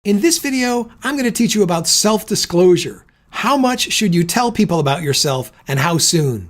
In this video, I'm going to teach you about self-disclosure. How much should you tell people about yourself and how soon?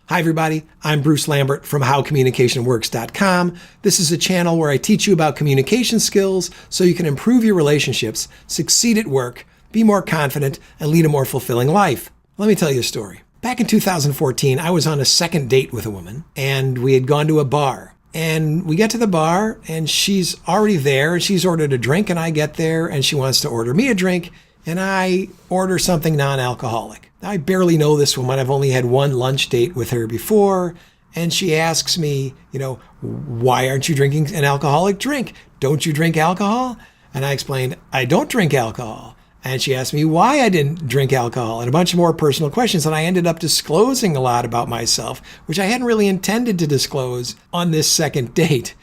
Hi everybody, I'm Bruce Lambert from HowCommunicationWorks.com. This is a channel where I teach you about communication skills so you can improve your relationships, succeed at work, be more confident, and lead a more fulfilling life. Let me tell you a story. Back in 2014, I was on a second date with a woman, and we had gone to a bar. And we get to the bar, and she's already there, and she's ordered a drink, and I get there, and she wants to order me a drink, and I order something non-alcoholic. I barely know this woman. I've only had one lunch date with her before, and she asks me, why aren't you drinking an alcoholic drink? Don't you drink alcohol? And I explained, I don't drink alcohol. And she asked me why I didn't drink alcohol and a bunch of more personal questions. And I ended up disclosing a lot about myself, which I hadn't really intended to disclose on this second date.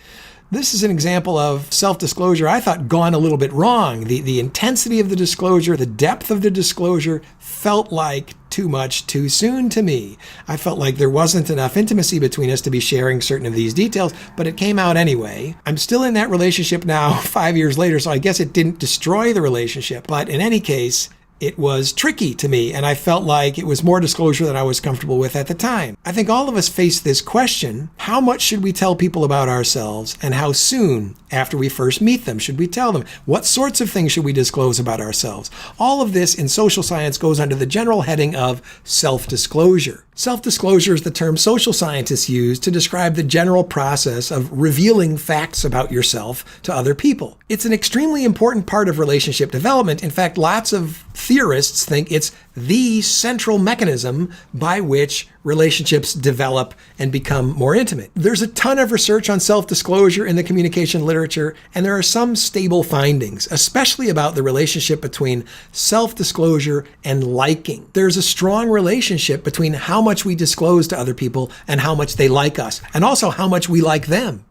This is an example of self-disclosure I thought gone a little bit wrong. The intensity of the disclosure, the depth of the disclosure felt like too much too soon to me. I felt like there wasn't enough intimacy between us to be sharing certain of these details, but it came out anyway. I'm still in that relationship now 5 years later, so I guess it didn't destroy the relationship. But in any case, it was tricky to me, and I felt like it was more disclosure than I was comfortable with at the time. I think all of us face this question: how much should we tell people about ourselves, and how soon after we first meet them should we tell them? What sorts of things should we disclose about ourselves? All of this in social science goes under the general heading of self-disclosure. Self-disclosure is the term social scientists use to describe the general process of revealing facts about yourself to other people. It's an extremely important part of relationship development. In fact, lots of theorists think it's the central mechanism by which relationships develop and become more intimate. There's a ton of research on self-disclosure in the communication literature, and there are some stable findings, especially about the relationship between self-disclosure and liking. There's a strong relationship between how much we disclose to other people and how much they like us, and also how much we like them.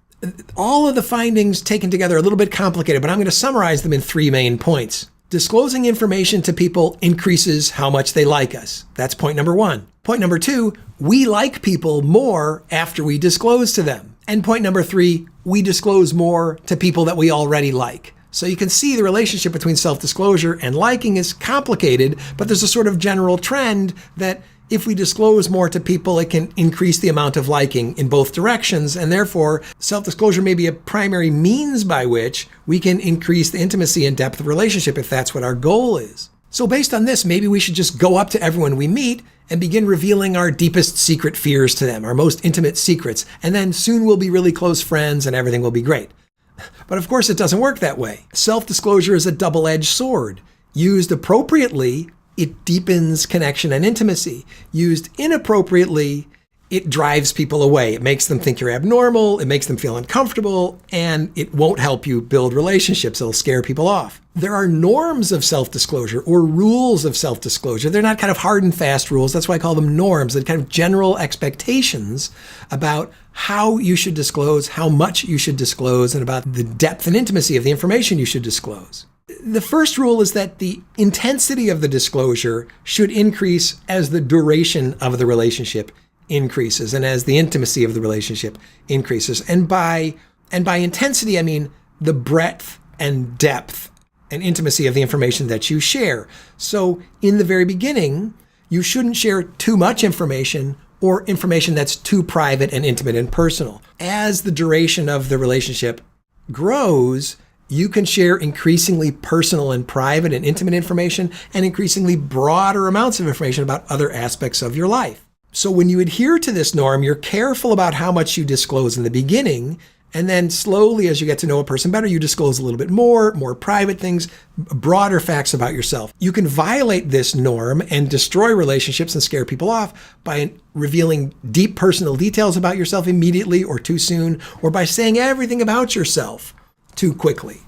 All of the findings taken together are a little bit complicated, but I'm going to summarize them in 3 main points. Disclosing information to people increases how much they like us. That's point number 1. Point number 2, we like people more after we disclose to them. And point number 3, we disclose more to people that we already like. So you can see the relationship between self-disclosure and liking is complicated, but there's a sort of general trend that if we disclose more to people, it can increase the amount of liking in both directions, and therefore self-disclosure may be a primary means by which we can increase the intimacy and depth of relationship if that's what our goal is. So based on this, maybe we should just go up to everyone we meet and begin revealing our deepest secret fears to them, our most intimate secrets, and then soon we'll be really close friends and everything will be great. But of course it doesn't work that way. Self-disclosure is a double-edged sword. Used appropriately, it deepens connection and intimacy. Used inappropriately, it drives people away. It makes them think you're abnormal, it makes them feel uncomfortable, and it won't help you build relationships. It'll scare people off. There are norms of self-disclosure or rules of self-disclosure. They're not kind of hard and fast rules. That's why I call them norms. They're kind of general expectations about how you should disclose, how much you should disclose, and about the depth and intimacy of the information you should disclose. The first rule is that the intensity of the disclosure should increase as the duration of the relationship increases and as the intimacy of the relationship increases. And by intensity, I mean the breadth and depth and intimacy of the information that you share. So in the very beginning, you shouldn't share too much information or information that's too private and intimate and personal. As the duration of the relationship grows, you can share increasingly personal and private and intimate information and increasingly broader amounts of information about other aspects of your life. So when you adhere to this norm, you're careful about how much you disclose in the beginning, and then slowly, as you get to know a person better, you disclose a little bit more private things, broader facts about yourself. You can violate this norm and destroy relationships and scare people off by revealing deep personal details about yourself immediately or too soon, or by saying everything about yourself too quickly.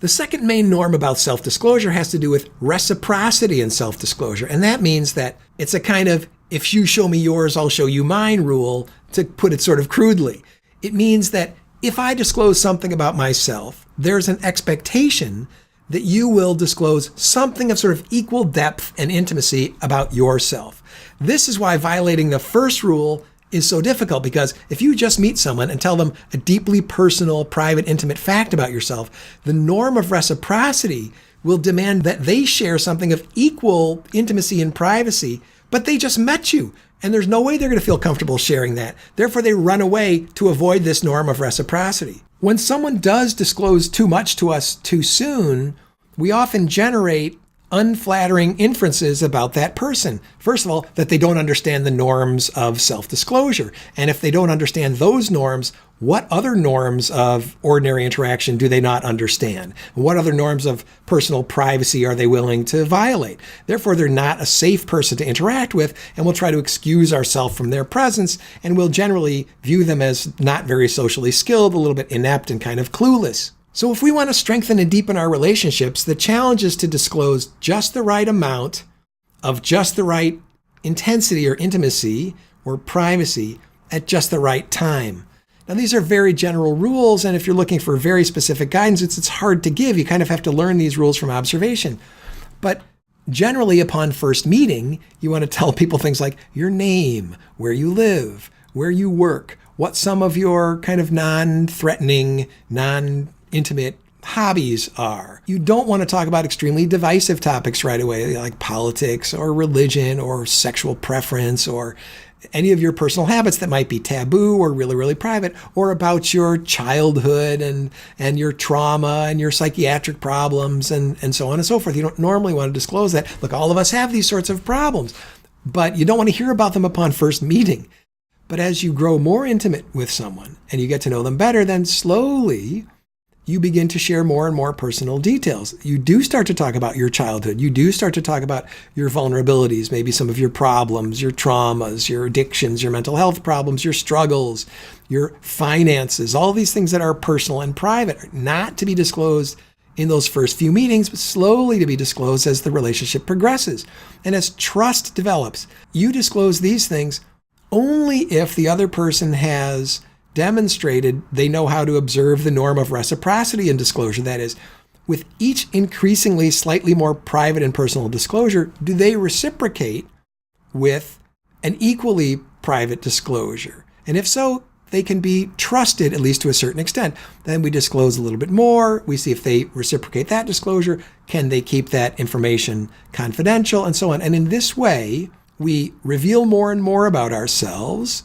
The second main norm about self-disclosure has to do with reciprocity in self-disclosure. And that means that it's a kind of, if you show me yours, I'll show you mine rule, to put it sort of crudely. It means that if I disclose something about myself, there's an expectation that you will disclose something of sort of equal depth and intimacy about yourself. This is why violating the first rule is so difficult, because if you just meet someone and tell them a deeply personal, private, intimate fact about yourself, the norm of reciprocity will demand that they share something of equal intimacy and privacy, but they just met you. And there's no way they're going to feel comfortable sharing that. Therefore, they run away to avoid this norm of reciprocity. When someone does disclose too much to us too soon, we often generate unflattering inferences about that person. First of all, that they don't understand the norms of self-disclosure. And if they don't understand those norms, what other norms of ordinary interaction do they not understand? What other norms of personal privacy are they willing to violate? Therefore, they're not a safe person to interact with, and we'll try to excuse ourselves from their presence, and we'll generally view them as not very socially skilled, a little bit inept, and kind of clueless. So if we want to strengthen and deepen our relationships, the challenge is to disclose just the right amount of just the right intensity or intimacy or privacy at just the right time. Now, these are very general rules, and if you're looking for very specific guidance, it's hard to give. You kind of have to learn these rules from observation. But generally, upon first meeting, you want to tell people things like your name, where you live, where you work, what some of your kind of non-threatening, non-intimate hobbies are. You don't want to talk about extremely divisive topics right away, like politics or religion or sexual preference or any of your personal habits that might be taboo or really, really private, or about your childhood and your trauma and your psychiatric problems and so on and so forth. You don't normally want to disclose that. Look, all of us have these sorts of problems, but you don't want to hear about them upon first meeting. But as you grow more intimate with someone and you get to know them better, then slowly you begin to share more and more personal details. You do start to talk about your childhood. You do start to talk about your vulnerabilities, maybe some of your problems, your traumas, your addictions, your mental health problems, your struggles, your finances, all these things that are personal and private, not to be disclosed in those first few meetings, but slowly to be disclosed as the relationship progresses. And as trust develops, you disclose these things only if the other person has demonstrated they know how to observe the norm of reciprocity in disclosure. That is, with each increasingly slightly more private and personal disclosure, do they reciprocate with an equally private disclosure? And if so, they can be trusted, at least to a certain extent. Then we disclose a little bit more. We see if they reciprocate that disclosure. Can they keep that information confidential, and so on. And in this way, we reveal more and more about ourselves.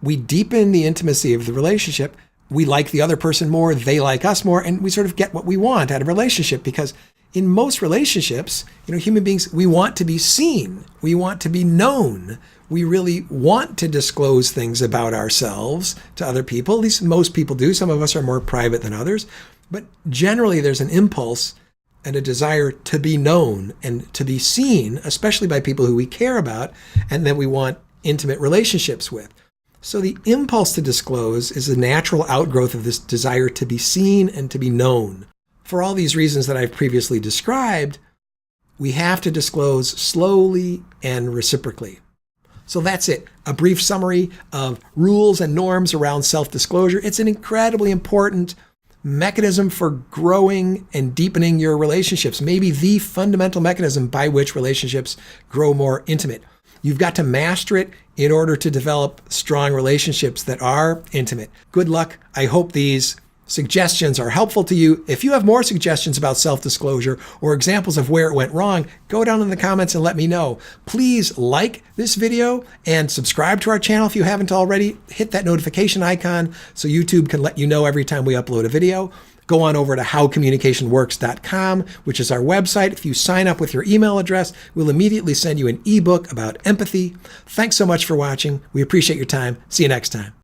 We deepen the intimacy of the relationship. We like the other person more, they like us more, and we sort of get what we want out of a relationship, because in most relationships, human beings, we want to be seen. We want to be known. We really want to disclose things about ourselves to other people. At least most people do. Some of us are more private than others. But generally, there's an impulse and a desire to be known and to be seen, especially by people who we care about and that we want intimate relationships with. So the impulse to disclose is a natural outgrowth of this desire to be seen and to be known. For all these reasons that I've previously described, we have to disclose slowly and reciprocally. So that's it. A brief summary of rules and norms around self-disclosure. It's an incredibly important mechanism for growing and deepening your relationships, maybe the fundamental mechanism by which relationships grow more intimate. You've got to master it in order to develop strong relationships that are intimate. Good luck. I hope these suggestions are helpful to you. If you have more suggestions about self-disclosure or examples of where it went wrong, go down in the comments and let me know. Please like this video and subscribe to our channel if you haven't already. Hit that notification icon so YouTube can let you know every time we upload a video. Go on over to howcommunicationworks.com, which is our website. If you sign up with your email address, we'll immediately send you an ebook about empathy. Thanks so much for watching. We appreciate your time. See you next time.